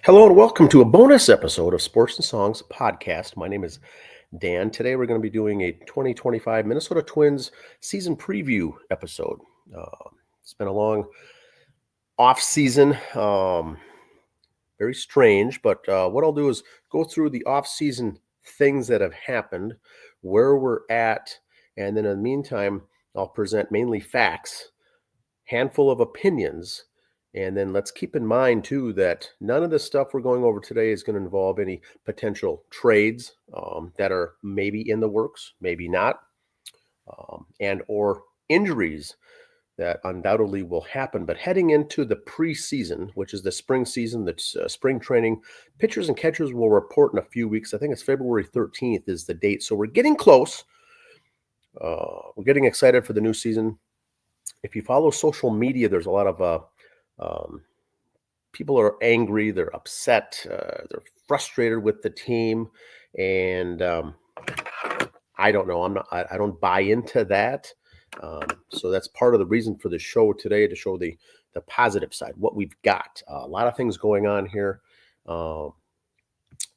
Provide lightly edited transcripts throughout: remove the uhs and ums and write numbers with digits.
Hello and welcome to a bonus episode of Sports and Songs podcast. My name is Dan. Today we're going to be doing a 2025 Minnesota Twins season preview episode. It's been a long off season, very strange, but what I'll do is go through the off season things that have happened, where we're at, and then in the meantime, I'll present mainly facts, handful of opinions. And then let's keep in mind, too, that none of the stuff we're going over today is going to involve any potential trades that are maybe in the works, maybe not, and or injuries that undoubtedly will happen. But heading into the preseason, which is the spring season, that's spring training, pitchers and catchers will report in a few weeks. I think it's February 13th is the date. So we're getting close. We're getting excited for the new season. If you follow social media, there's a lot of people are angry, they're upset, they're frustrated with the team, and I don't know. I don't buy into that. So that's part of the reason for the show today, to show the positive side, what we've got. A lot of things going on here.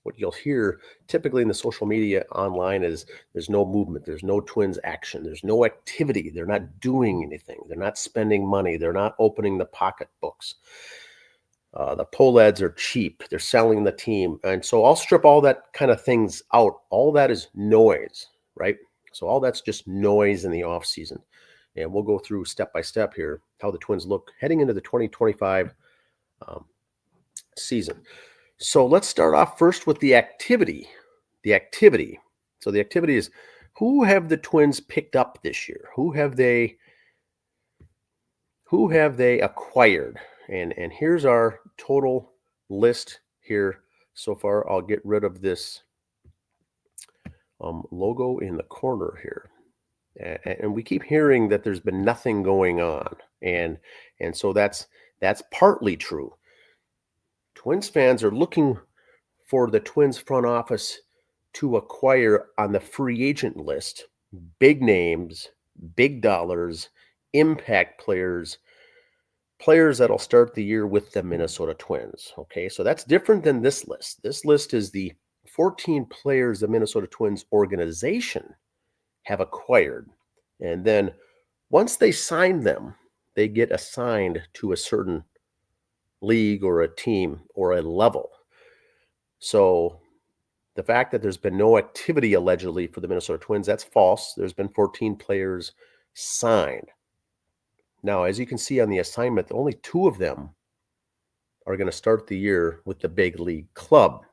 What you'll hear typically in the social media online is there's no movement, there's no Twins action, there's no activity. They're not doing anything. They're not spending money. They're not opening the pocketbooks. The poll ads are cheap. They're selling the team. And so I'll strip all that kind of things out. All that is noise, right? So all that's just noise in the offseason. And we'll go through step by step here how the Twins look heading into the 2025 season. So let's start off first with the activity. So the activity is, who have the Twins picked up this year? Who have they acquired? And here's our total list here so far. I'll get rid of this logo in the corner here. And we keep hearing that there's been nothing going on. And so that's partly true. Twins fans are looking for the Twins front office to acquire on the free agent list big names, big dollars, impact players that'll start the year with the Minnesota Twins. Okay, so that's different than this list. This list is the 14 players the Minnesota Twins organization have acquired. And then once they sign them, they get assigned to a certain league or a team or a level. So the fact that there's been no activity allegedly for the Minnesota Twins, that's false. There's been 14 players signed. Now, as you can see on the assignment, only 2 of them are going to start the year with the big league club.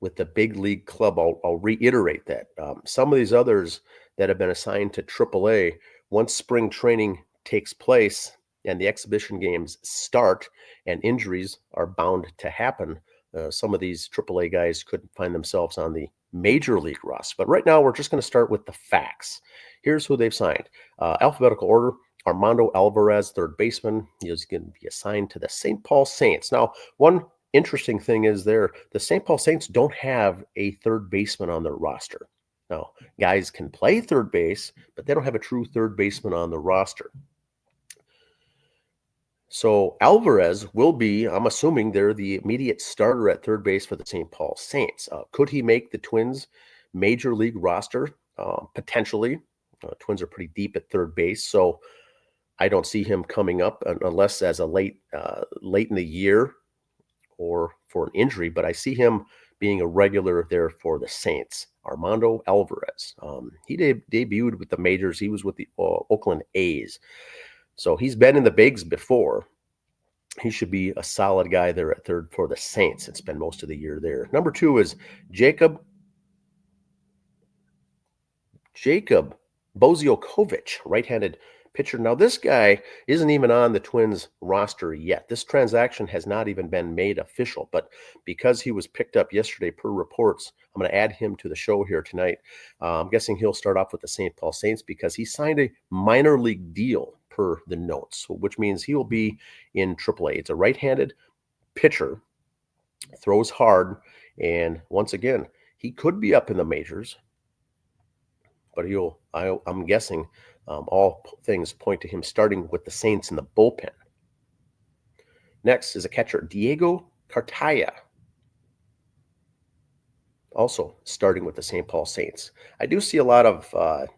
I'll reiterate that. Some of these others that have been assigned to AAA, once spring training takes place and the exhibition games start and injuries are bound to happen, some of these AAA guys could find themselves on the major league roster. But right now, we're just going to start with the facts. Here's who they've signed. Alphabetical order. Armando Alvarez, third baseman, is going to be assigned to the St. Paul Saints. Now, one interesting thing is the St. Paul Saints don't have a third baseman on their roster. Now, guys can play third base, but they don't have a true third baseman on the roster. So Alvarez will be, I'm assuming, they're the immediate starter at third base for the St. Paul Saints. Could he make the Twins major league roster? Potentially. Twins are pretty deep at third base, so I don't see him coming up unless as a late in the year or for an injury, but I see him being a regular there for the Saints. Armando Alvarez. He debuted with the majors. He was with the Oakland A's. So he's been in the bigs before. He should be a solid guy there at third for the Saints and spend most of the year there. Number 2 is Jacob Boziokovic, right-handed pitcher. Now, this guy isn't even on the Twins roster yet. This transaction has not even been made official, but because he was picked up yesterday per reports, I'm going to add him to the show here tonight. I'm guessing he'll start off with the St. Paul Saints because he signed a minor league deal per the notes, which means he will be in AAA. It's a right-handed pitcher, throws hard, and once again, he could be up in the majors, but I'm guessing all things point to him starting with the Saints in the bullpen. Next is a catcher, Diego Cartaya, also starting with the St. Paul Saints. I do see a lot of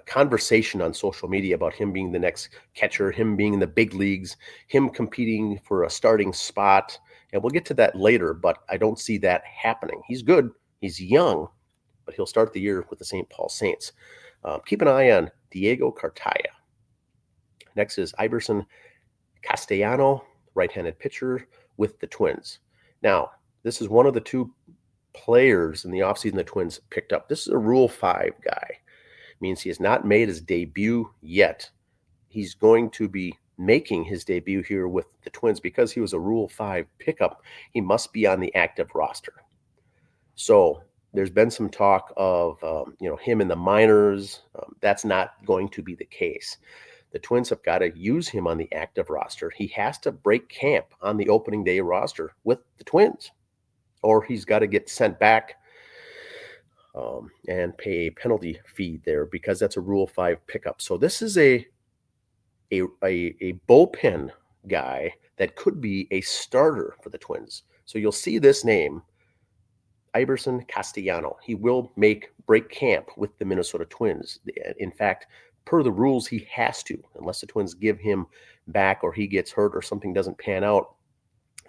conversation on social media about him being the next catcher, him being in the big leagues, him competing for a starting spot. And we'll get to that later, but I don't see that happening. He's good. He's young, but he'll start the year with the St. Paul Saints. Keep an eye on Diego Cartaya. Next is Iverson Castellano, right-handed pitcher with the Twins. Now, this is one of the two players in the offseason the Twins picked up. This is a Rule 5 guy. Means he has not made his debut yet. He's going to be making his debut here with the Twins because he was a Rule 5 pickup. He must be on the active roster. So there's been some talk of him in the minors. That's not going to be the case. The Twins have got to use him on the active roster. He has to break camp on the opening day roster with the Twins, or he's got to get sent back and pay a penalty fee there because that's a Rule 5 pickup. So this is a bullpen guy that could be a starter for the Twins. So you'll see this name, Iverson Castellano. He will break camp with the Minnesota Twins. In fact, per the rules, he has to, unless the Twins give him back or he gets hurt or something doesn't pan out.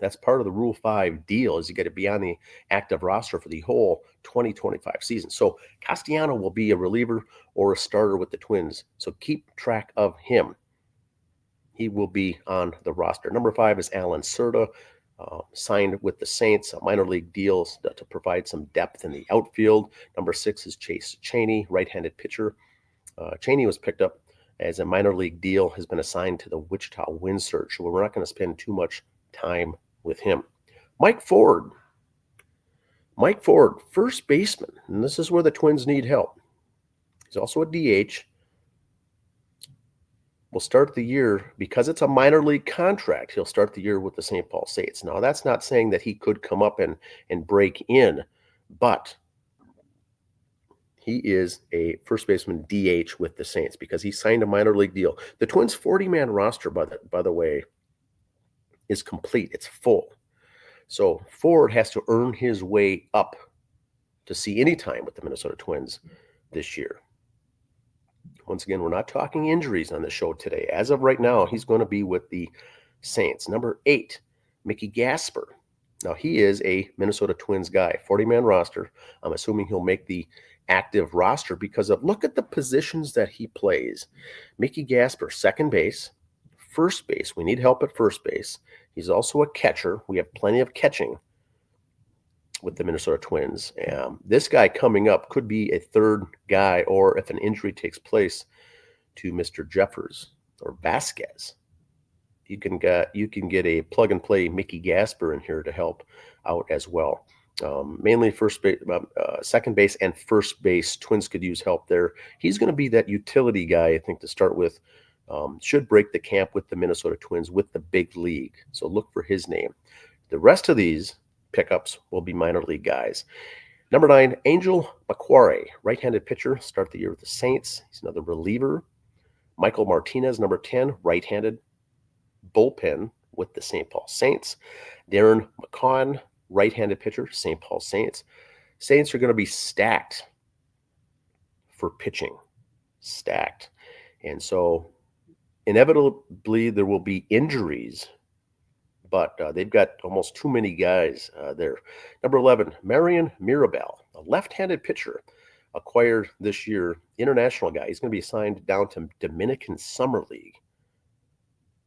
That's part of the Rule 5 deal, is you got to be on the active roster for the whole 2025 season. So Castellano will be a reliever or a starter with the Twins. So keep track of him. He will be on the roster. Number 5 is Alan Cerda, signed with the Saints, a minor league deal to provide some depth in the outfield. Number 6 is Chase Chaney, right-handed pitcher. Chaney was picked up as a minor league deal, has been assigned to the Wichita Wind Surge. So we're not going to spend too much time with him. Mike Ford, first baseman, and this is where the Twins need help. He's also a DH. Will start the year, because it's a minor league contract, he'll start the year with the St. Paul Saints. Now, that's not saying that he could come up and break in, but he is a first baseman DH with the Saints because he signed a minor league deal. The Twins' 40-man roster, by the way, is complete. It's full. So Ford has to earn his way up to see any time with the Minnesota Twins this year. Once again, we're not talking injuries on the show today. As of right now, he's going to be with the Saints. Number 8, Mickey Gasper. Now, he is a Minnesota Twins guy, 40-man roster. I'm assuming he'll make the active roster because of, look at the positions that he plays. Mickey Gasper, second base, first base. We need help at first base. He's also a catcher. We have plenty of catching with the Minnesota Twins. This guy coming up could be a third guy, or if an injury takes place to Mr. Jeffers or Vasquez, you can get a plug-and-play Mickey Gasper in here to help out as well. Mainly first base, second base, and first base. Twins could use help there. He's going to be that utility guy, I think, to start with. Should break the camp with the Minnesota Twins with the big league. So look for his name. The rest of these pickups will be minor league guys. Number 9, Angel Macquarie, right-handed pitcher, start the year with the Saints. He's another reliever. Michael Martinez, number 10, right-handed bullpen with the St. Paul Saints. Darren McCawn, right-handed pitcher, St. Paul Saints. Saints are going to be stacked for pitching. Stacked. And so inevitably there will be injuries, but they've got almost too many guys there. Number 11, Marion Mirabal, a left-handed pitcher, acquired this year, international guy. He's going to be assigned down to Dominican Summer League.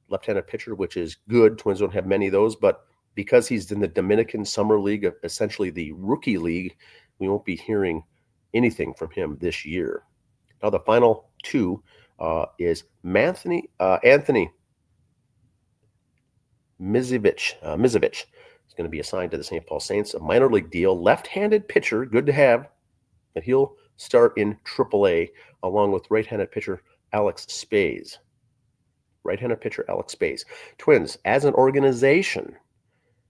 Left-handed pitcher, which is good. Twins don't have many of those, but because he's in the Dominican Summer League, essentially the rookie league, we won't be hearing anything from him this year. Now the final 2 is Anthony Mizovic. Is going to be assigned to the St. Paul Saints, a minor league deal. Left-handed pitcher, good to have, and he'll start in AAA along with right-handed pitcher Alex Spays. Right-handed pitcher Alex Spays. Twins, as an organization,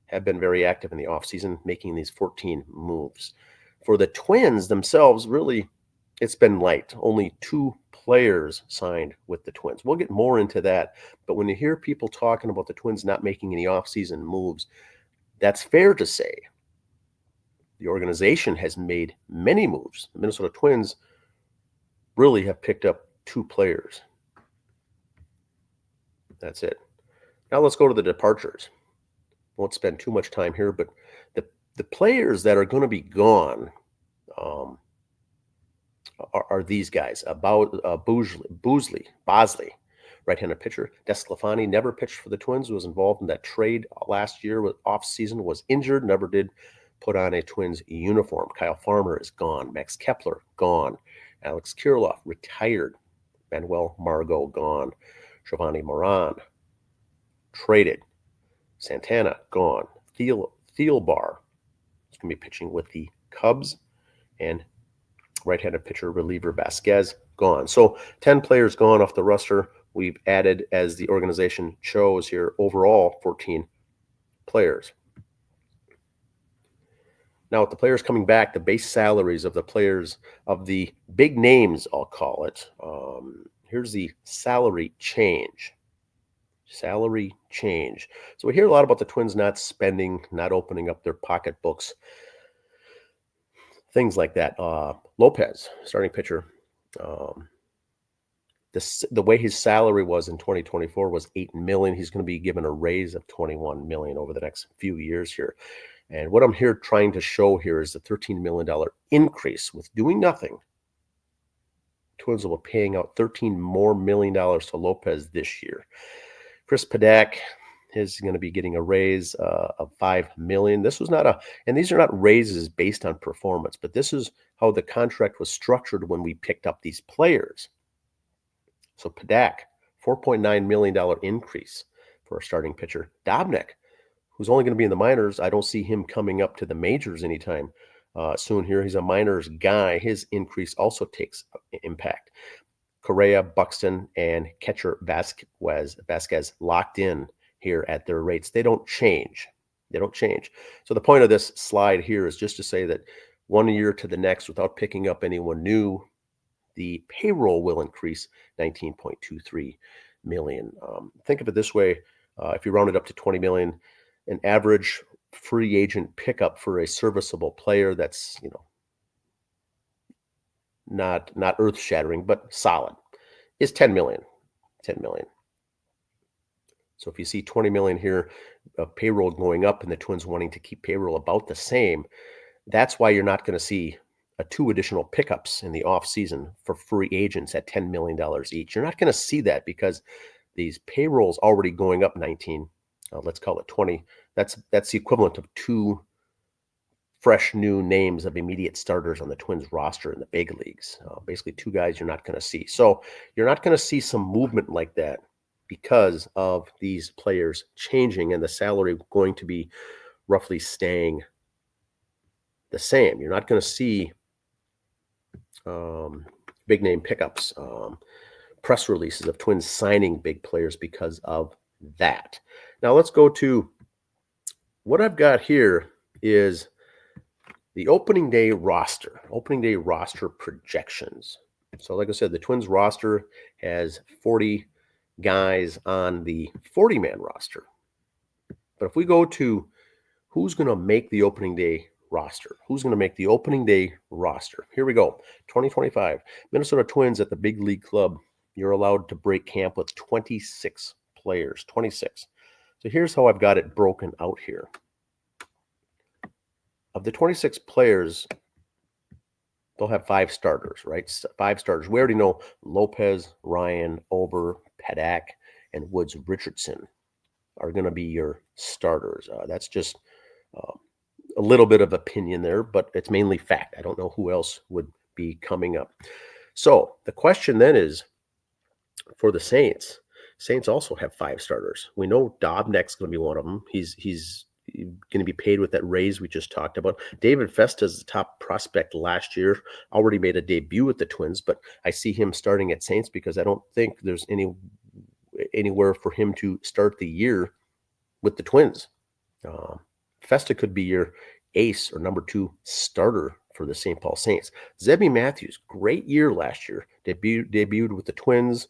have been very active in the offseason, making these 14 moves. For the Twins themselves, really, it's been light. Only 2 players signed with the Twins. We'll get more into that. But when you hear people talking about the Twins not making any offseason moves, That's fair to say. The organization has made many moves. The Minnesota Twins really have picked up 2 players. That's it. Now let's go to the departures. Won't spend too much time here, but the players that are going to be gone are these guys. About Bosley, right-handed pitcher. Desclafani never pitched for the Twins, was involved in that trade last year with off-season, was injured, never did put on a Twins uniform. Kyle Farmer is gone. Max Kepler, gone. Alex Kirilloff, retired. Manuel Margot, gone. Giovanni Moran, traded. Santana, gone. Thielbar is going to be pitching with the Cubs. And right-handed pitcher reliever Vasquez, gone. So 10 players gone off the roster. We've added, as the organization chose here, overall 14 players. Now, with the players coming back, the base salaries of the players, of the big names, I'll call it. Here's the salary change. Salary change. So we hear a lot about the Twins not spending, not opening up their pocketbooks, things like that. Lopez, starting pitcher, the way his salary was in 2024 was $8 million. He's going to be given a raise of $21 million over the next few years here. And what I'm here trying to show here is the $13 million increase with doing nothing. Twins will be paying out $13 million more to Lopez this year. Chris Padak is going to be getting a raise of $5 million. This was not and these are not raises based on performance, but this is how the contract was structured when we picked up these players. So Padak, $4.9 million increase for a starting pitcher. Dobnik, who's only going to be in the minors, I don't see him coming up to the majors anytime soon here. He's a minors guy. His increase also takes impact. Correa, Buxton, and catcher Vasquez locked in here at their rates. They don't change. So the point of this slide here is just to say that 1 year to the next, without picking up anyone new, the payroll will increase $19.23 million. Think of it this way. If you round it up to $20 million, an average free agent pickup for a serviceable player that's, not earth-shattering, but solid, is $10 million. So if you see $20 million here of payroll going up and the Twins wanting to keep payroll about the same, that's why you're not going to see 2 additional pickups in the offseason for free agents at $10 million each. You're not going to see that because these payrolls already going up 19, let's call it 20. That's the equivalent of 2 fresh new names of immediate starters on the Twins roster in the big leagues. Basically 2 guys you're not going to see. So you're not going to see some movement like that because of these players changing and the salary going to be roughly staying the same. You're not going to see big name pickups, press releases of Twins signing big players because of that. Now let's go to what I've got here is the opening day roster projections. So like I said, the Twins roster has 40 guys on the 40-man roster. But if we go to who's going to make the opening day roster, here we go. 2025 Minnesota Twins at the big league club. You're allowed to break camp with 26 players. 26. So here's how I've got it broken out here. Of the 26 players, they'll have 5 starters, right? 5 starters. We already know Lopez, Ryan, Ober, Padak, and Woods Richardson are going to be your starters. That's just a little bit of opinion there, but it's mainly fact. I don't know who else would be coming up. So the question then is for the Saints. Saints also have 5 starters. We know Dobnik's going to be one of them. He's going to be paid with that raise we just talked about. David Festa is the top prospect last year, already made a debut with the Twins, but I see him starting at Saints because I don't think there's anywhere for him to start the year with the Twins. Festa could be your ace or number 2 starter for the St. Paul Saints. Zebby Matthews, great year last year, debuted with the Twins.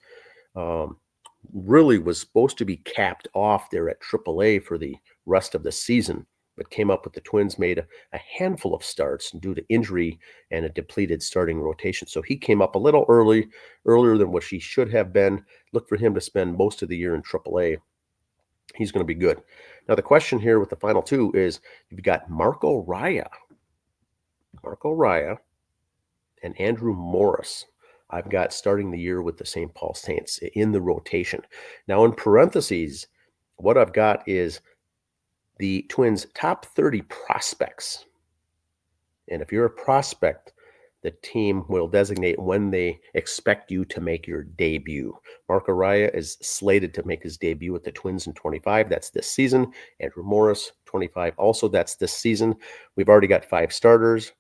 Really was supposed to be capped off there at AAA for the rest of the season. but came up with the Twins, made a handful of starts due to injury and a depleted starting rotation. So he came up a little earlier than what he should have been. Look for him to spend most of the year in AAA. He's going to be good. Now, the question here with the final two is you've got Marco Raya and Andrew Morris. I've got starting the year with the St. Paul Saints in the rotation. Now, in parentheses, what I've got is the Twins' top 30 prospects. And if you're a prospect, the team will designate when they expect you to make your debut. Marco Raya is slated to make his debut with the Twins in 25. That's this season. Andrew Morris, 25. Also, that's this season. We've already got 5 starters.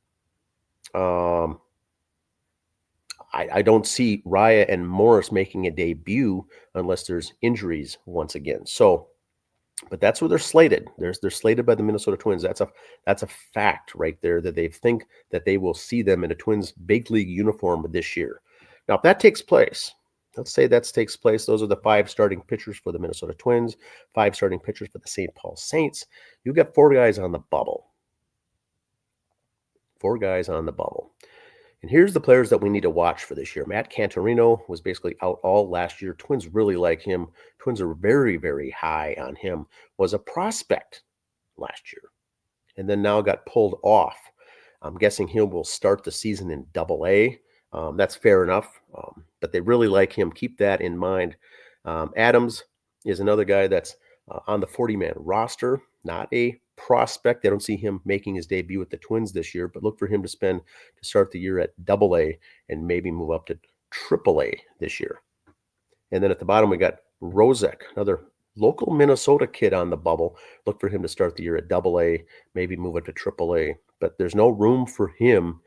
I don't see Raya and Morris making a debut unless there's injuries once again. So, but that's where they're slated. They're slated by the Minnesota Twins. That's a fact right there that they think that they will see them in a Twins big league uniform this year. Now, if that takes place, let's say that takes place. Those are the 5 starting pitchers for the Minnesota Twins, 5 starting pitchers for the St. Paul Saints. You've got 4 guys on the bubble. 4 guys on the bubble. And here's the players that we need to watch for this year. Matt Cantorino was basically out all last year. Twins really like him. Twins are very, very high on him. Was a prospect last year and then now got pulled off. I'm guessing he will start the season in Double-A. That's fair enough, but they really like him. Keep that in mind. Adams is another guy that's on the 40-man roster, not a prospect. I don't see him making his debut with the Twins this year, but look for him to start the year at Double-A and maybe move up to Triple-A this year. And then at the bottom, we got Rozek, another local Minnesota kid on the bubble. Look for him to start the year at Double-A, maybe move it to Triple-A, but there's no room for him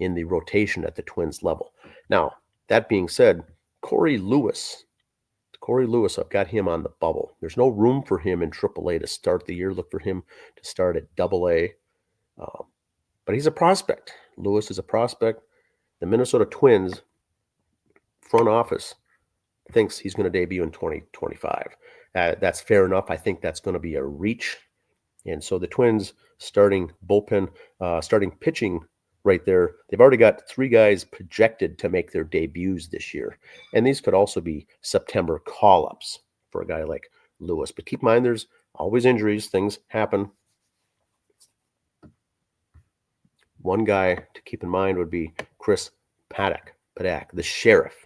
in the rotation at the Twins level. Now, that being said, Corey Lewis, I've got him on the bubble. There's no room for him in AAA to start the year. Look for him to start at Double-A. But he's a prospect. Lewis is a prospect. The Minnesota Twins front office thinks he's going to debut in 2025. That's fair enough. I think that's going to be a reach. And so the Twins starting pitching right there, they've already got 3 guys projected to make their debuts this year. And these could also be September call-ups for a guy like Lewis. But keep in mind, there's always injuries. Things happen. One guy to keep in mind would be Chris Paddock, the sheriff.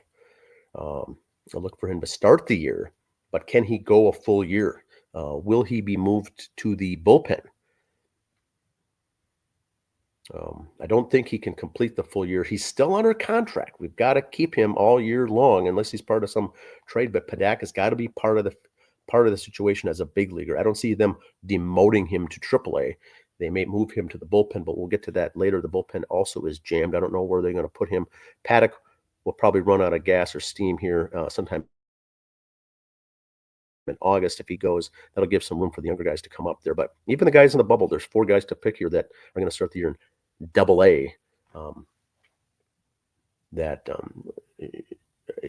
I'll look for him to start the year, but can he go a full year? Will he be moved to the bullpen? I don't think he can complete the full year. He's still under contract. We've got to keep him all year long unless he's part of some trade. But Padak has got to be part of the situation as a big leaguer. I don't see them demoting him to AAA. They may move him to the bullpen, but we'll get to that later. The bullpen also is jammed. I don't know where they're going to put him. Paddock will probably run out of gas or steam here sometime in August. If he goes, that'll give some room for the younger guys to come up there. But even the guys in the bubble, there's 4 guys to pick here that are going to start the year in Double-A.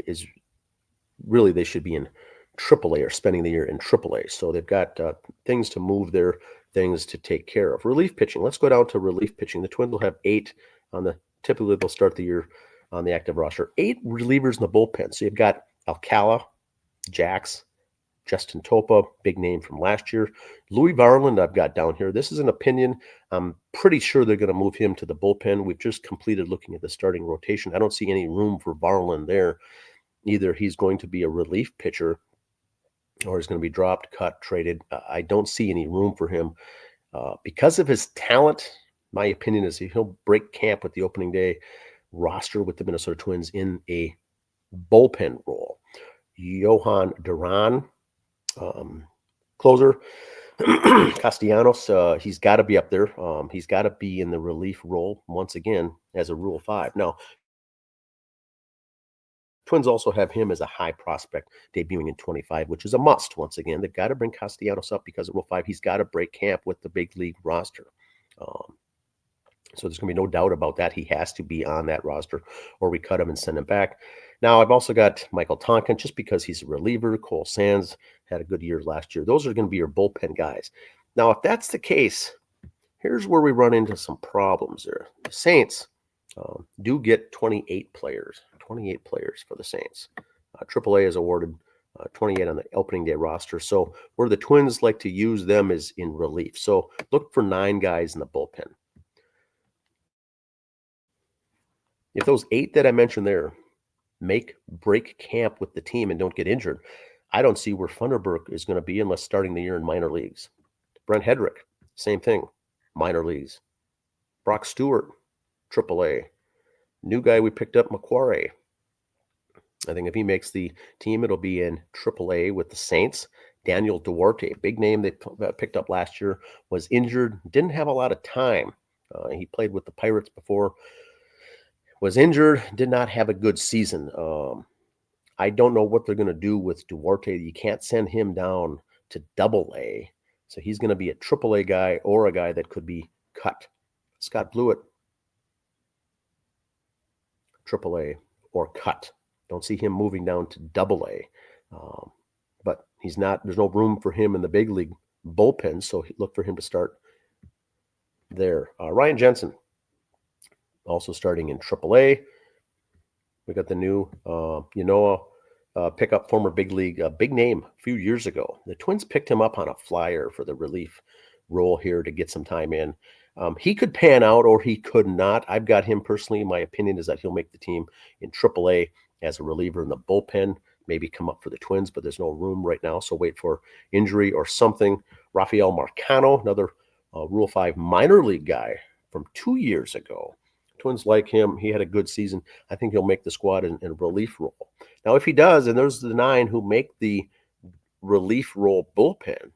Is really they should be in AAA or spending the year in AAA. So they've got things to move there, things to take care of. Relief pitching. Let's go down to relief pitching. The Twins will have 8 on the. Typically, they'll start the year on the active roster. 8 relievers in the bullpen. So you've got Alcala, Jax, Justin Topa, big name from last year. Louis Varland, I've got down here. This is an opinion. I'm pretty sure they're going to move him to the bullpen. We've just completed looking at the starting rotation. I don't see any room for Varland there. Either he's going to be a relief pitcher or he's going to be dropped, cut, traded. I don't see any room for him. Because of his talent, my opinion is he'll break camp with the opening day roster with the Minnesota Twins in a bullpen role. Johan Duran, closer. Castellanos, he's got to be up there. He's got to be in the relief role once again as a Rule 5. Now, Twins also have him as a high prospect debuting in 25, which is a must. Once again, they've got to bring Castellanos up because at Rule 5, he's got to break camp with the big league roster. So there's going to be no doubt about that. He has to be on that roster or we cut him and send him back. Now, I've also got Michael Tonkin just because he's a reliever. Cole Sands had a good year last year. Those are going to be your bullpen guys. Now, if that's the case, Here's where we run into some problems there. The Saints do get 28 players, 28 players for the Saints. AAA is awarded 28 on the opening day roster. So where the Twins like to use them is in relief. So look for 9 guys in the bullpen. If those 8 that I mentioned there break camp with the team and don't get injured, I don't see where Funderburk is going to be unless starting the year in minor leagues. Brent Hedrick, same thing, minor leagues. Brock Stewart, AAA. New guy we picked up, Macquarie. I think if he makes the team, it'll be in AAA with the Saints. Daniel Duarte, big name they picked up last year, was injured, didn't have a lot of time. He played with the Pirates before, was injured, did not have a good season. I don't know what they're going to do with Duarte. You can't send him down to AA. So he's going to be a AAA guy or a guy that could be cut. Scott Blewett, AAA or cut. Don't see him moving down to AA. But he's not. There's no room for him in the big league bullpen, so look for him to start there. Ryan Jensen, also starting in AAA. We got the new pick up former big league, big name a few years ago. The Twins picked him up on a flyer for the relief role here to get some time in. He could pan out or he could not. I've got him personally. My opinion is that he'll make the team in AAA as a reliever in the bullpen, maybe come up for the Twins, but there's no room right now. So wait for injury or something. Rafael Marcano, another Rule 5 minor league guy from 2 years ago. Twins like him. He had a good season. I think he'll make the squad in a relief role. Now, if he does, and there's the 9 who make the relief role bullpen,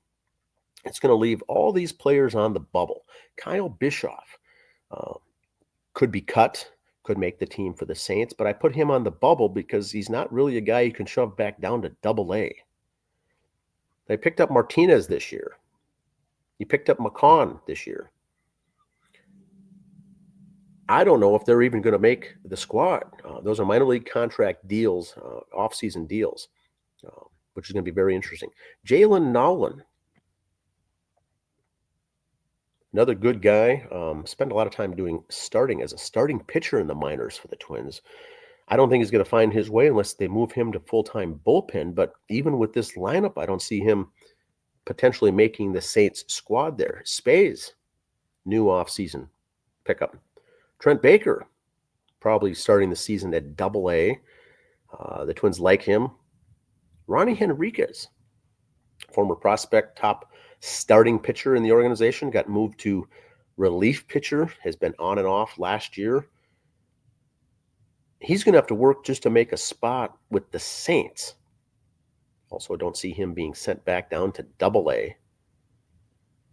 it's going to leave all these players on the bubble. Kyle Bischoff could be cut, could make the team for the Saints, but I put him on the bubble because he's not really a guy you can shove back down to AA. They picked up Martinez this year. You picked up McCann this year. I don't know if they're even going to make the squad. Those are minor league contract deals, off-season deals, which is going to be very interesting. Jalen Nolan, another good guy. Spent a lot of time starting as a starting pitcher in the minors for the Twins. I don't think he's going to find his way unless they move him to full-time bullpen. But even with this lineup, I don't see him potentially making the Saints squad there. Spays, new off-season pickup. Trent Baker, probably starting the season at AA. The Twins like him. Ronnie Henriquez, former prospect, top starting pitcher in the organization, got moved to relief pitcher, has been on and off last year. He's going to have to work just to make a spot with the Saints. Also, don't see him being sent back down to AA.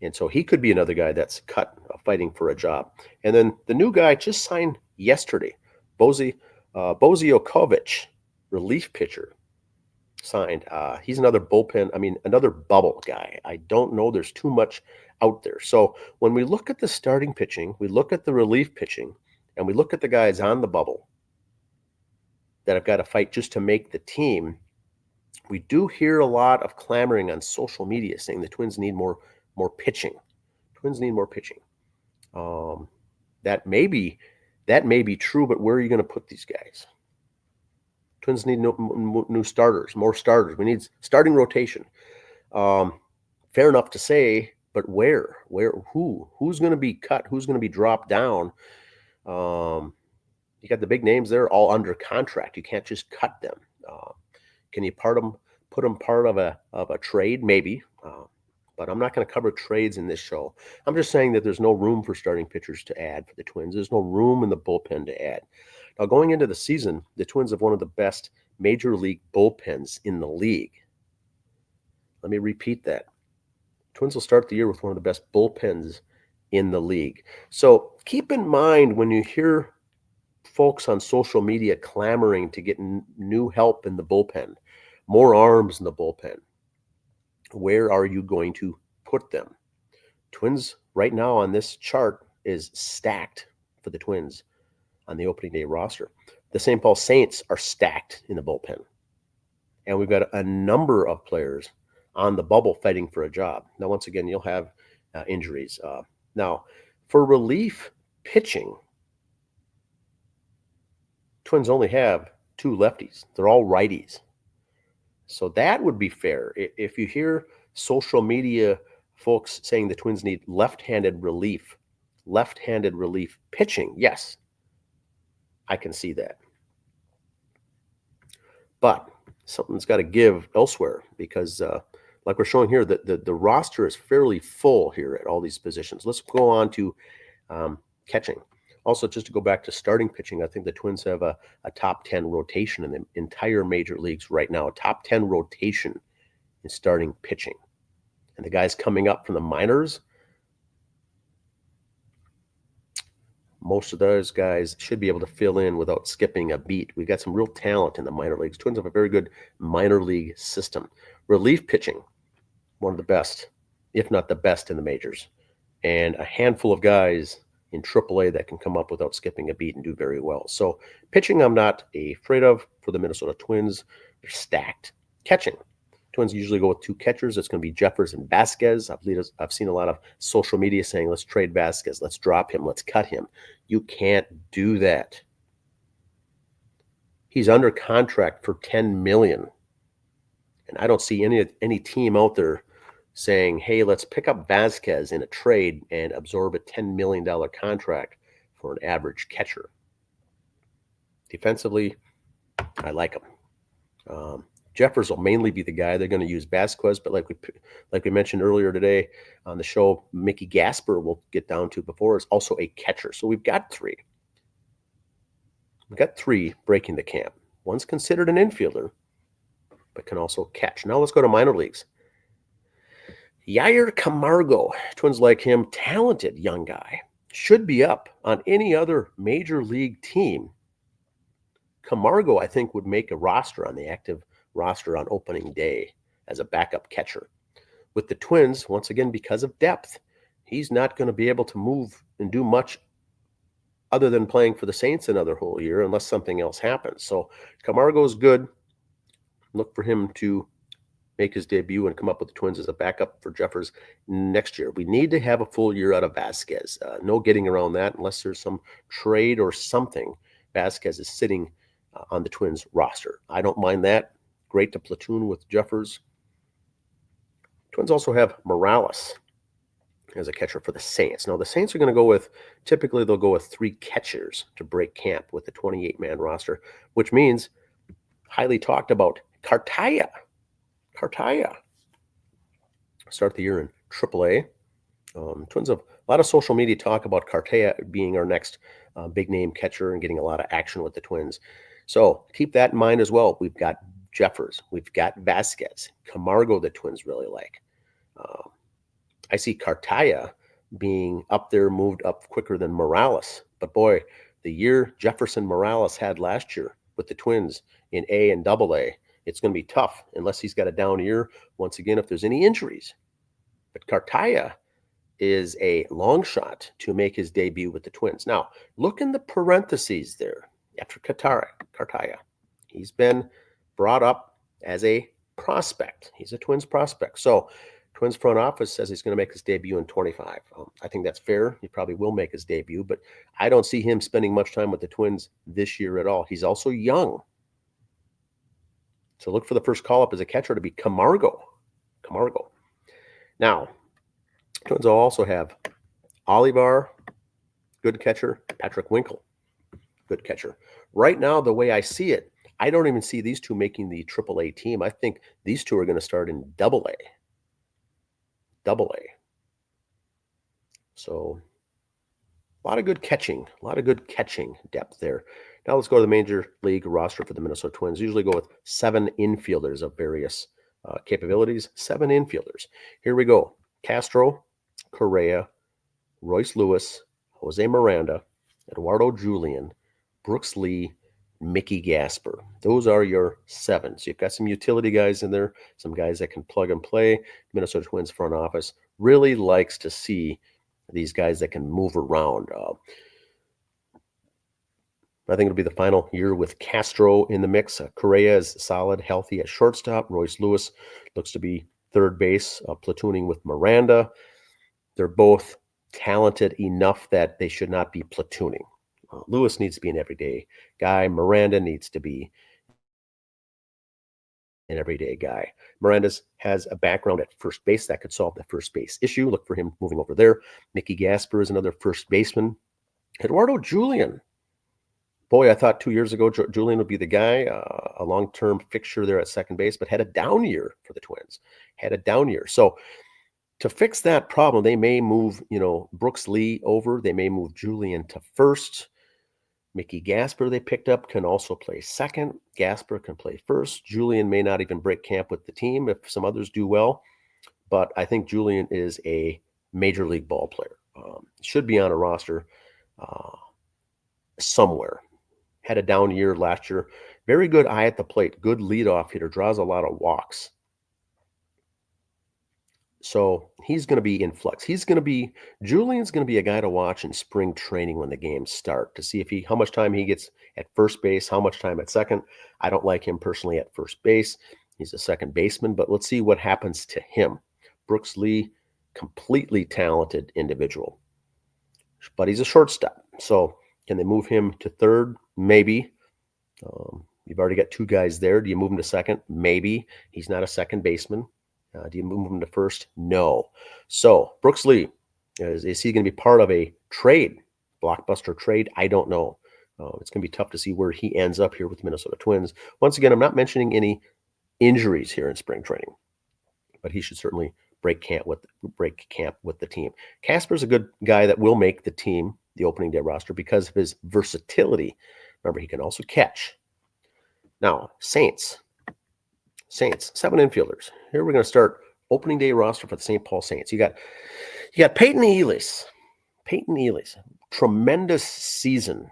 And so he could be another guy that's cut, fighting for a job. And then the new guy just signed yesterday, Boziokovic, relief pitcher, signed. He's another another bubble guy. I don't know. There's too much out there. So when we look at the starting pitching, we look at the relief pitching, and we look at the guys on the bubble that have got to fight just to make the team, we do hear a lot of clamoring on social media saying the Twins need more pitching. Twins need more pitching. That may be true, but where are you going to put these guys? Twins need new starters, more starters. We need starting rotation. Fair enough to say, but where? Who's going to be cut? Who's going to be dropped down? You got the big names there, all under contract. You can't just cut them. Can you put them part of a trade? Maybe. But I'm not going to cover trades in this show. I'm just saying that there's no room for starting pitchers to add for the Twins. There's no room in the bullpen to add. Now, going into the season, the Twins have one of the best major league bullpens in the league. Let me repeat that. Twins will start the year with one of the best bullpens in the league. So keep in mind when you hear folks on social media clamoring to get new help in the bullpen, more arms in the bullpen, where are you going to put them? Twins right now on this chart is stacked for the Twins on the opening day roster. The St. Paul Saints are stacked in the bullpen. And we've got a number of players on the bubble fighting for a job. Now, once again, you'll have injuries. Now, for relief pitching, Twins only have two lefties. They're all righties. So that would be fair. If you hear social media folks saying the Twins need left-handed relief pitching, yes, I can see that. But something's got to give elsewhere because, like we're showing here, the roster is fairly full here at all these positions. Let's go on to catching. Also, just to go back to starting pitching, I think the Twins have a top 10 rotation in the entire major leagues right now, a top 10 rotation in starting pitching. And the guys coming up from the minors, most of those guys should be able to fill in without skipping a beat. We've got some real talent in the minor leagues. Twins have a very good minor league system. Relief pitching, one of the best, if not the best in the majors. And a handful of guys in AAA that can come up without skipping a beat and do very well. So pitching, I'm not afraid of for the Minnesota Twins. They're stacked. Catching, Twins usually go with two catchers. It's going to be Jeffers and Vasquez. I've seen a lot of social media saying, let's trade Vasquez, let's drop him, let's cut him. You can't do that. He's under contract for $10 million. And I don't see any team out there saying, hey, let's pick up Vasquez in a trade and absorb a $10 million contract for an average catcher. Defensively, I like him. Jeffers will mainly be the guy. They're going to use Vasquez, but like we mentioned earlier today on the show, Mickey Gasper will get down to before is also a catcher. So we've got three. We've got three breaking the camp. One's considered an infielder, but can also catch. Now let's go to minor leagues. Yair Camargo, Twins like him, talented young guy, should be up on any other major league team. Camargo, I think, would make a roster on the active roster on opening day as a backup catcher. With the Twins, once again, because of depth, he's not going to be able to move and do much other than playing for the Saints another whole year unless something else happens. So Camargo is good. Look for him to make his debut and come up with the Twins as a backup for Jeffers next year. We need to have a full year out of Vasquez. No getting around that unless there's some trade or something. Vasquez is sitting on the Twins roster. I don't mind that. Great to platoon with Jeffers. Twins also have Morales as a catcher for the Saints. Now, the Saints are going to go with, typically they'll go with three catchers to break camp with the 28-man roster, which means highly talked about Cartaya. Start the year in AAA. Twins have a lot of social media talk about Cartaya being our next big-name catcher and getting a lot of action with the Twins. So keep that in mind as well. We've got Jeffers. We've got Vasquez. Camargo, the Twins really like. I see Cartaya being up there, moved up quicker than Morales. But boy, the year Jefferson Morales had last year with the Twins in A and AA, it's going to be tough unless he's got a down year. Once again, if there's any injuries. But Cartaya is a long shot to make his debut with the Twins. Now, look in the parentheses there after Cartaya. He's been brought up as a prospect. He's a Twins prospect. So Twins front office says he's going to make his debut in 25. I think that's fair. He probably will make his debut, but I don't see him spending much time with the Twins this year at all. He's also young. So look for the first call-up as a catcher to be Camargo. Now, Twins will also have Olivar, good catcher, Patrick Winkle, good catcher. Right now, the way I see it, I don't even see these two making the AAA team. I think these two are going to start in AA. So a lot of good catching depth there. Now let's go to the major league roster for the Minnesota Twins. Usually go with 7 infielders of various capabilities. 7 infielders. Here we go. Castro, Correa, Royce Lewis, Jose Miranda, Eduardo Julian, Brooks Lee, Mickey Gasper. Those are your 7. So you've got some utility guys in there, some guys that can plug and play. Minnesota Twins front office really likes to see these guys that can move around. I think it'll be the final year with Castro in the mix. Correa is solid, healthy at shortstop. Royce Lewis looks to be third base, platooning with Miranda. They're both talented enough that they should not be platooning. Lewis needs to be an everyday guy. Miranda needs to be an everyday guy. Miranda's has a background at first base that could solve the first base issue. Look for him moving over there. Mickey Gasper is another first baseman. Eduardo Julian. Boy, I thought 2 years ago Julian would be the guy, a long-term fixture there at second base, but had a down year for the Twins. Had a down year. So to fix that problem, they may move, Brooks Lee over. They may move Julian to first. Mickey Gasper they picked up can also play second. Gasper can play first. Julian may not even break camp with the team if some others do well. But I think Julian is a major league ball player. Should be on a roster somewhere. Had a down year last year. Very good eye at the plate. Good leadoff hitter. Draws a lot of walks. So he's going to be in flux. Julian's going to be a guy to watch in spring training when the games start to see how much time he gets at first base, how much time at second. I don't like him personally at first base. He's a second baseman, but let's see what happens to him. Brooks Lee, completely talented individual, but he's a shortstop. So can they move him to third? Maybe. You've already got two guys there. Do you move him to second? Maybe. He's not a second baseman. Do you move him to first? No. So Brooks Lee, is he going to be part of a trade, blockbuster trade? I don't know. It's going to be tough to see where he ends up here with Minnesota Twins. Once again, I'm not mentioning any injuries here in spring training, but he should certainly break camp with the team. Casper's a good guy that will make the team, the opening day roster, because of his versatility. Remember, he can also catch. Now, Saints, 7 infielders. Here we're going to start opening day roster for the St. Paul Saints. You got Peyton Elis. Tremendous season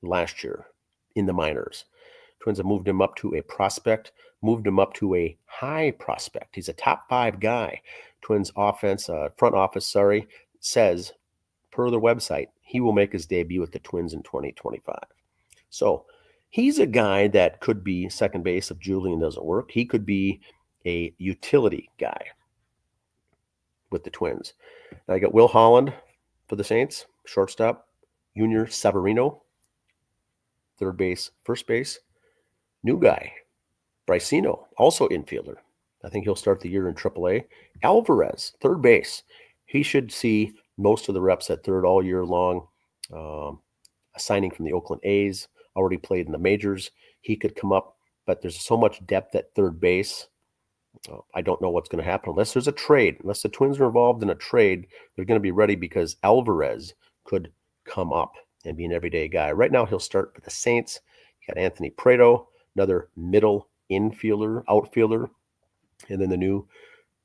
last year in the minors. Twins have moved him up to a prospect, moved him up to a high prospect. He's a top 5 guy. Twins front office, says, per their website, he will make his debut with the Twins in 2025. So he's a guy that could be second base if Julian doesn't work. He could be a utility guy with the Twins. Now I got Will Holland for the Saints, shortstop. Junior Severino, third base, first base. New guy, Bricino, also infielder. I think he'll start the year in AAA. Alvarez, third base. He should see most of the reps at third all year long. A signing from the Oakland A's. Already played in the majors. He could come up, but there's so much depth at third base. I don't know what's going to happen unless there's a trade. Unless the Twins are involved in a trade, they're going to be ready because Alvarez could come up and be an everyday guy. Right now, he'll start with the Saints. You got Anthony Prado, another middle outfielder, and then the new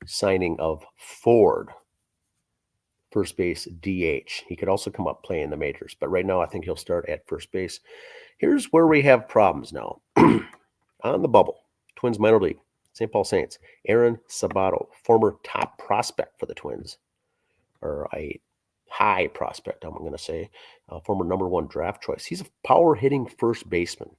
signing of Ford, first base DH. He could also come up playing the majors, but right now I think he'll start at first base. Here's where we have problems now. On the bubble, Twins minor league, St. Paul Saints, Aaron Sabato, former top prospect for the Twins, or a high prospect, I'm going to say, former number 1 draft choice. He's a power-hitting first baseman.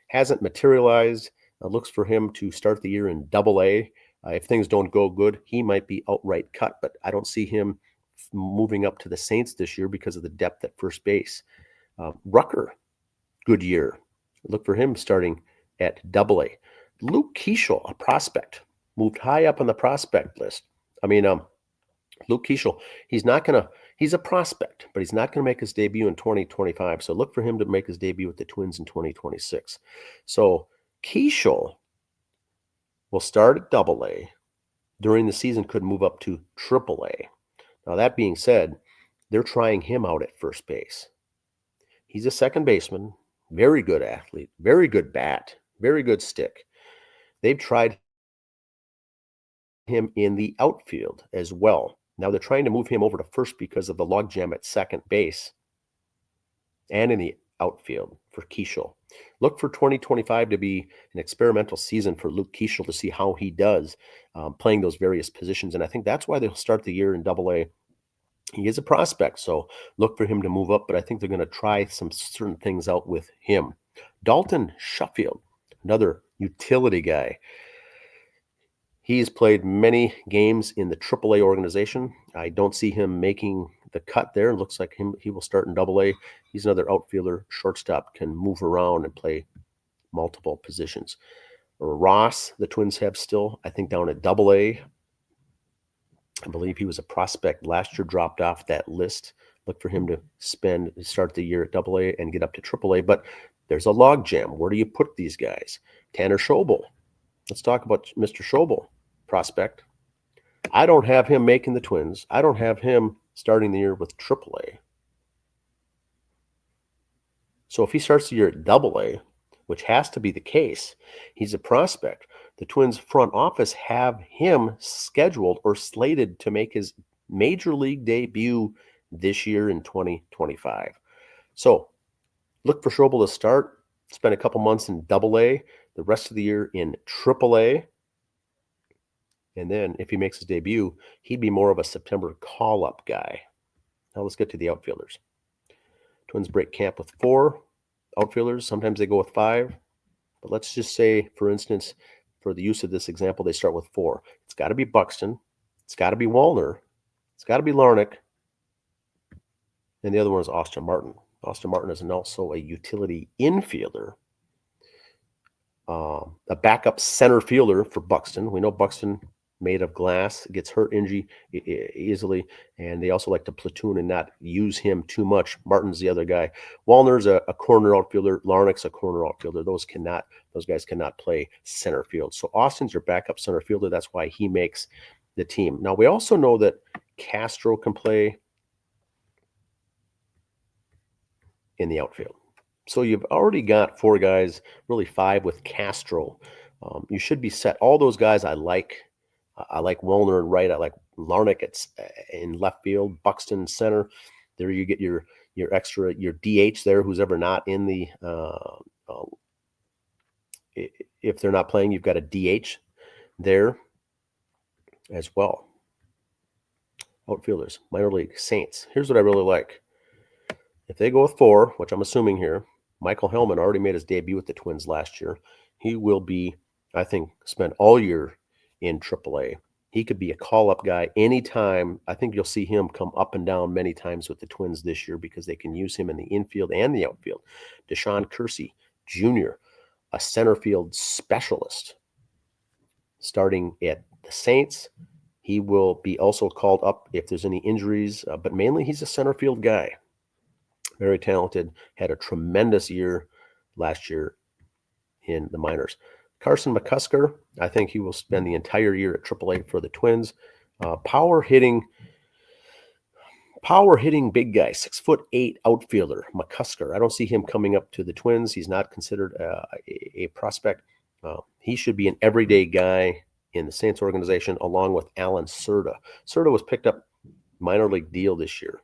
Hasn't materialized. Looks for him to start the year in Double-A. If things don't go good, he might be outright cut, but I don't see him moving up to the Saints this year because of the depth at first base. Rucker, good year. Look for him starting at Double-A. Luke Keeschel, a prospect, moved high up on the prospect list. Luke Keeschel, he's a prospect, but he's not going to make his debut in 2025. So look for him to make his debut with the Twins in 2026. So Keeschel will start at Double-A. During the season could move up to Triple-A. Now, that being said, they're trying him out at first base. He's a second baseman, very good athlete, very good bat, very good stick. They've tried him in the outfield as well. Now they're trying to move him over to first because of the logjam at second base and in the outfield for Keeschel. Look for 2025 to be an experimental season for Luke Keeschel to see how he does playing those various positions. And I think that's why they'll start the year in Double-A. He is a prospect, so look for him to move up, but I think they're going to try some certain things out with him. Dalton Shuffield, another utility guy. He's played many games in the AAA organization. I don't see him making the cut there. It looks like he will start in AA. He's another outfielder, shortstop, can move around and play multiple positions. Ross, the Twins have still, I think, down at AA. I believe he was a prospect last year, dropped off that list. Look for him to start the year at AA and get up to AAA. But there's a logjam. Where do you put these guys? Tanner Schobel. Let's talk about Mr. Schobel, prospect. I don't have him making the Twins. I don't have him starting the year with AAA. So if he starts the year at AA, which has to be the case, he's a prospect. The Twins front office have him scheduled or slated to make his major league debut this year in 2025. So look for Schobel to start, spend a couple months in AA, the rest of the year in AAA. And then if he makes his debut, he'd be more of a September call-up guy. Now let's get to the outfielders. Twins break camp with 4 outfielders. Sometimes they go with 5. But let's just say, for instance, for the use of this example, they start with 4. It's got to be Buxton. It's got to be Wallner. It's got to be Larnach. And the other one is Austin Martin. Austin Martin is also a utility infielder. A backup center fielder for Buxton. We know Buxton, made of glass, gets hurt easily, and they also like to platoon and not use him too much. Martin's the other guy. Wallner's a corner outfielder. Larnach's a corner outfielder. Those guys cannot play center field. So Austin's your backup center fielder. That's why he makes the team. Now we also know that Castro can play in the outfield. So you've already got 4 guys, really 5 with Castro. You should be set. All those guys I like. I like Wallner in right. I like Larnach in left field. Buxton center. There you get your extra, your DH there, who's ever not in the if they're not playing, you've got a DH there as well. Outfielders, minor league, Saints. Here's what I really like. If they go with 4, which I'm assuming here, Michael Hellman already made his debut with the Twins last year. He will be, I think, spend all year in AAA. He could be a call-up guy anytime. I think you'll see him come up and down many times with the Twins this year because they can use him in the infield and the outfield. Deshaun Kersey Jr., a center field specialist, starting at the Saints. He will be also called up if there's any injuries, but mainly he's a center field guy. Very talented, had a tremendous year last year in the minors. Carson McCusker, I think he will spend the entire year at AAA for the Twins. Power hitting big guy, 6'8" outfielder, McCusker. I don't see him coming up to the Twins. He's not considered a prospect. He should be an everyday guy in the Saints organization, along with Alan Serta. Serta was picked up minor league deal this year.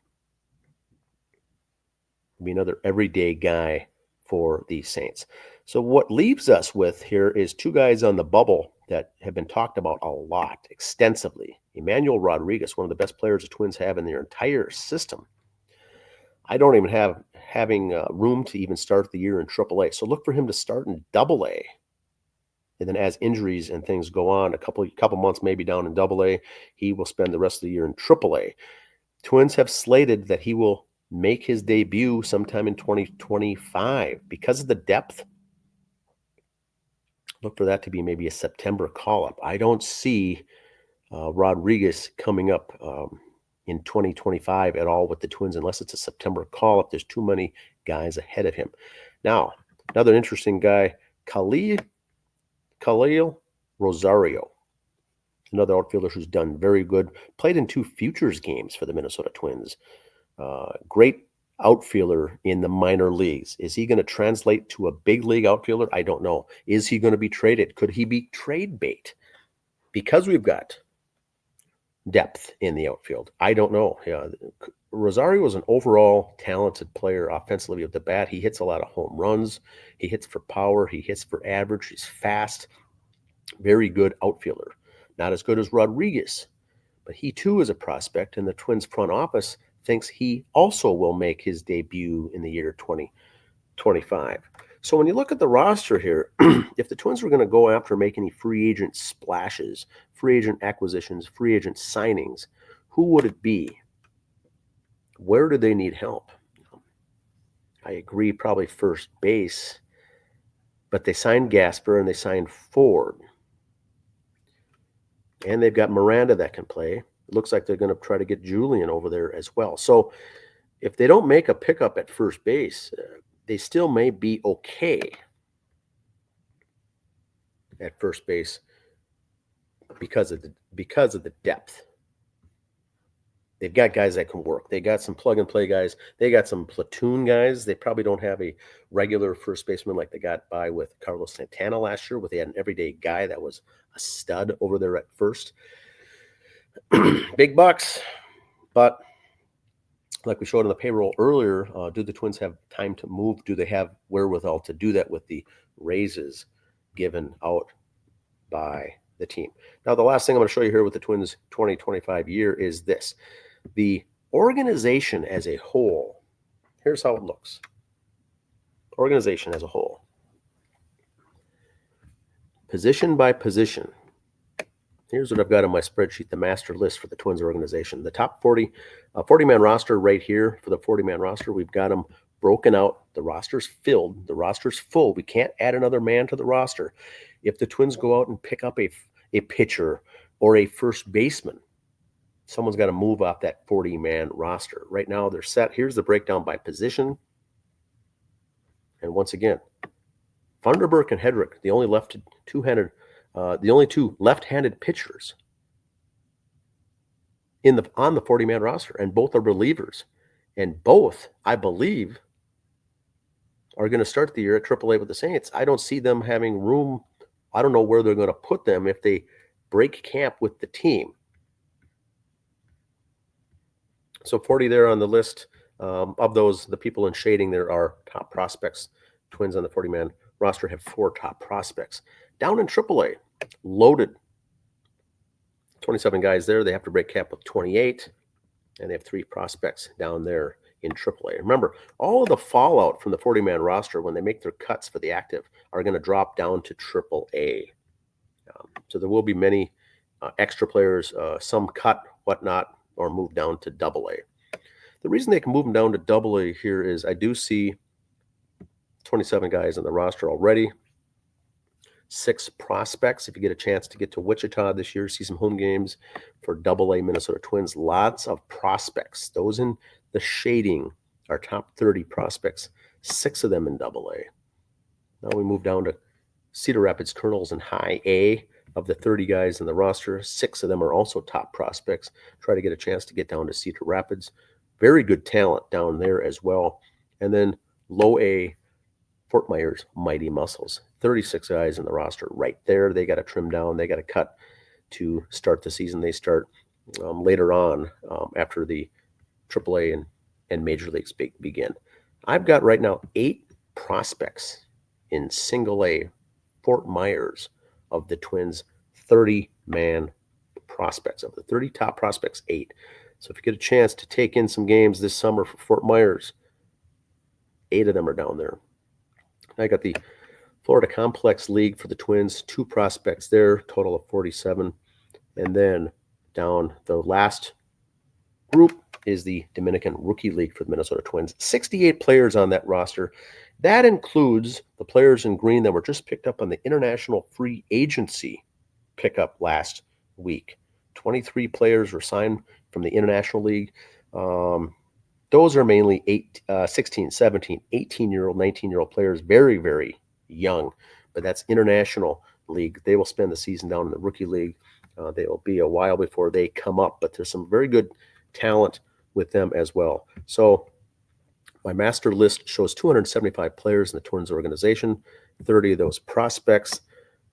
Be another everyday guy for the Saints. So what leaves us with here is 2 guys on the bubble that have been talked about a lot, extensively. Emmanuel Rodriguez, one of the best players the Twins have in their entire system. I don't even having room to even start the year in AAA. So look for him to start in AA. And then as injuries and things go on, a couple months maybe down in AA, he will spend the rest of the year in AAA. Twins have slated that he will make his debut sometime in 2025 because of the depth. Look for that to be maybe a September call-up. I don't see Rodriguez coming up in 2025 at all with the Twins unless it's a September call-up. There's too many guys ahead of him. Now, another interesting guy, Khalil Rosario, another outfielder who's done very good. Played in 2 futures games for the Minnesota Twins. Great outfielder in the minor leagues. Is he going to translate to a big league outfielder? I don't know. Is he going to be traded? Could he be trade bait? Because we've got depth in the outfield. I don't know. Yeah, Rosario is an overall talented player offensively with the bat. He hits a lot of home runs. He hits for power. He hits for average. He's fast. Very good outfielder. Not as good as Rodriguez, but he too is a prospect, and the Twins front office thinks he also will make his debut in the year 2025. So when you look at the roster here, if the Twins were going to go after make any free agent splashes, free agent acquisitions, free agent signings, who would it be? Where do they need help? I agree, probably first base, but they signed Gasper and they signed Ford. And they've got Miranda that can play. It looks like they're going to try to get Julian over there as well. So if they don't make a pickup at first base, they still may be okay at first base because of the depth. They've got guys that can work. They got some plug and play guys. They got some platoon guys. They probably don't have a regular first baseman like they got by with Carlos Santana last year, where they had an everyday guy that was a stud over there at first. Big bucks, but like we showed on the payroll earlier, do the Twins have time to move? Do they have wherewithal to do that with the raises given out by the team? Now, the last thing I'm going to show you here with the Twins 2025 year is this. The organization as a whole, here's how it looks. Organization as a whole. Position by position. Here's what I've got on my spreadsheet, the master list for the Twins organization. The top 40-man roster right here for the 40-man roster. We've got them broken out. The roster's filled. The roster's full. We can't add another man to the roster. If the Twins go out and pick up a pitcher or a first baseman, someone's got to move off that 40-man roster. Right now, they're set. Here's the breakdown by position. And once again, Funderburk and Hedrick, the only two left-handed pitchers on the 40-man roster, and both are relievers. And both, I believe, are going to start the year at AAA with the Saints. I don't see them having room. I don't know where they're going to put them if they break camp with the team. So 40 there on the list. Of those, the people in shading there are top prospects. Twins on the 40-man roster have 4 top prospects. Down in AAA, loaded. 27 guys there. They have to break camp with 28, and they have 3 prospects down there in AAA. Remember, all of the fallout from the 40-man roster when they make their cuts for the active are going to drop down to AAA. So there will be many extra players, some cut, whatnot, or move down to AA. The reason they can move them down to AA here is I do see 27 guys on the roster already. 6 prospects. If you get a chance to get to Wichita this year, see some home games for AA Minnesota Twins. Lots of prospects. Those in the shading are top 30 prospects. 6 of them in AA. Now we move down to Cedar Rapids Colonels in High A. Of the 30 guys in the roster, 6 of them are also top prospects. Try to get a chance to get down to Cedar Rapids. Very good talent down there as well. And then Low A, Fort Myers Mighty Muscles. 36 guys in the roster right there. They got to trim down. They got to cut to start the season. They start later on after the AAA and Major Leagues begin. I've got right now 8 prospects in single A Fort Myers of the Twins' 30-man prospects. Of the 30 top prospects, 8. So if you get a chance to take in some games this summer for Fort Myers, 8 of them are down there. I got the Florida Complex League for the Twins, 2 prospects there, total of 47. And then down the last group is the Dominican Rookie League for the Minnesota Twins. 68 players on that roster. That includes the players in green that were just picked up on the international free agency pickup last week. 23 players were signed from the International League. Those are mainly 16, 17, 18-year-old, 19-year-old players, very, very young. But that's International League. They will spend the season down in the Rookie League. They will be a while before they come up, but there's some very good talent with them as well. So my master list shows 275 players in the Twins organization, 30 of those prospects.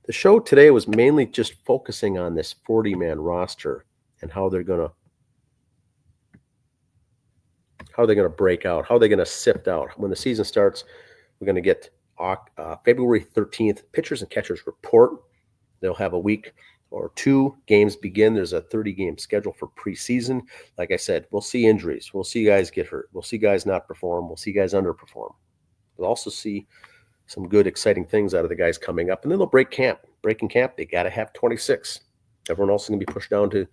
The show today was mainly just focusing on this 40-man roster and how they're going to break out, how they're going to sift out. When the season starts, we're going to get February 13th pitchers and catchers report. They'll have a week or 2. Games begin. There's a 30-game schedule for preseason. Like I said, we'll see injuries. We'll see guys get hurt. We'll see guys not perform. We'll see guys underperform. We'll also see some good, exciting things out of the guys coming up. And then they'll break camp. Breaking camp, they got to have 26. Everyone else is going to be pushed down to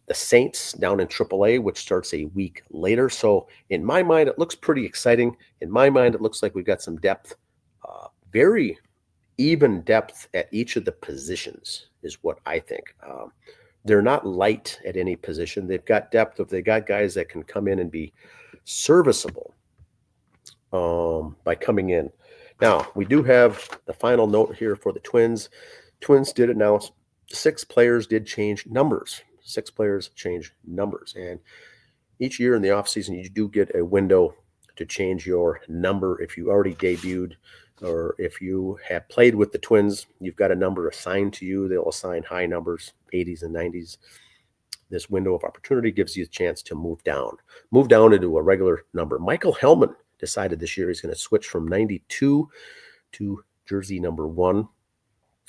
the Saints down in AAA, which starts a week later. So in my mind, it looks pretty exciting. In my mind, it looks like we've got some depth, very even depth at each of the positions is what I think. They're not light at any position. They've got depth. If they got guys that can come in and be serviceable by coming in. Now, we do have the final note here for the Twins. Twins did announce 6 players did change numbers. 6 players change numbers. And each year in the offseason, you do get a window to change your number. If you already debuted or if you have played with the Twins, you've got a number assigned to you. They'll assign high numbers, 80s and 90s. This window of opportunity gives you a chance to move down into a regular number. Michael Hellman decided this year he's going to switch from 92 to jersey number 1.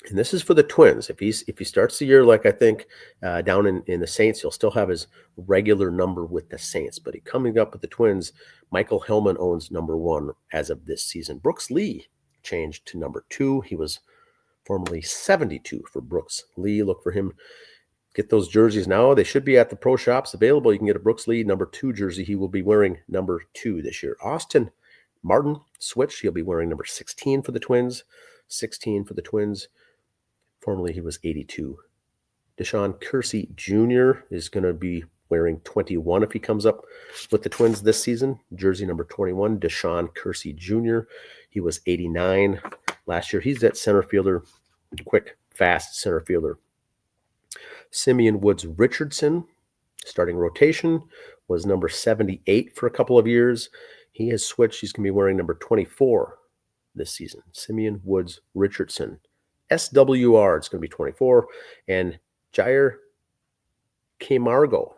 And this is for the Twins. If he starts the year like I think down in the Saints, he'll still have his regular number with the Saints. But coming up with the Twins, Michael Hellman owns number 1 as of this season. Brooks Lee changed to number 2. He was formerly 72 for Brooks Lee. Look for him. Get those jerseys now. They should be at the pro shops available. You can get a Brooks Lee number 2 jersey. He will be wearing number 2 this year. Austin Martin switched. He'll be wearing number 16 for the Twins. 16 for the Twins. Formerly, he was 82. Deshaun Kersey Jr. is going to be wearing 21 if he comes up with the Twins this season. Jersey number 21, Deshaun Kersey Jr. He was 89 last year. He's that center fielder, quick, fast center fielder. Simeon Woods Richardson, starting rotation, was number 78 for a couple of years. He has switched. He's going to be wearing number 24 this season. Simeon Woods Richardson. SWR, it's going to be 24. And Jair Camargo,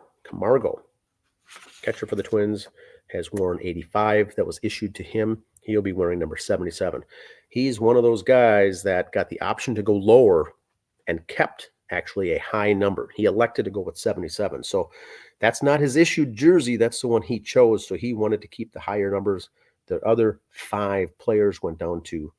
catcher for the Twins, has worn 85. That was issued to him. He'll be wearing number 77. He's one of those guys that got the option to go lower and kept actually a high number. He elected to go with 77. So that's not his issued jersey. That's the one he chose. So he wanted to keep the higher numbers. The other 5 players went down to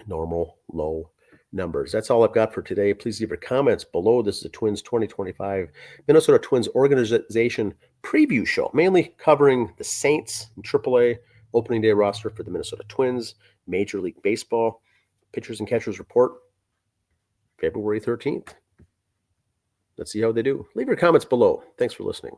normal low numbers. That's all I've got for today. Please leave your comments below. This is the Twins 2025 Minnesota Twins organization preview show, mainly covering the Saints and AAA opening day roster for the Minnesota Twins, Major League Baseball, pitchers and catchers report, February 13th. Let's see how they do. Leave your comments below. Thanks for listening.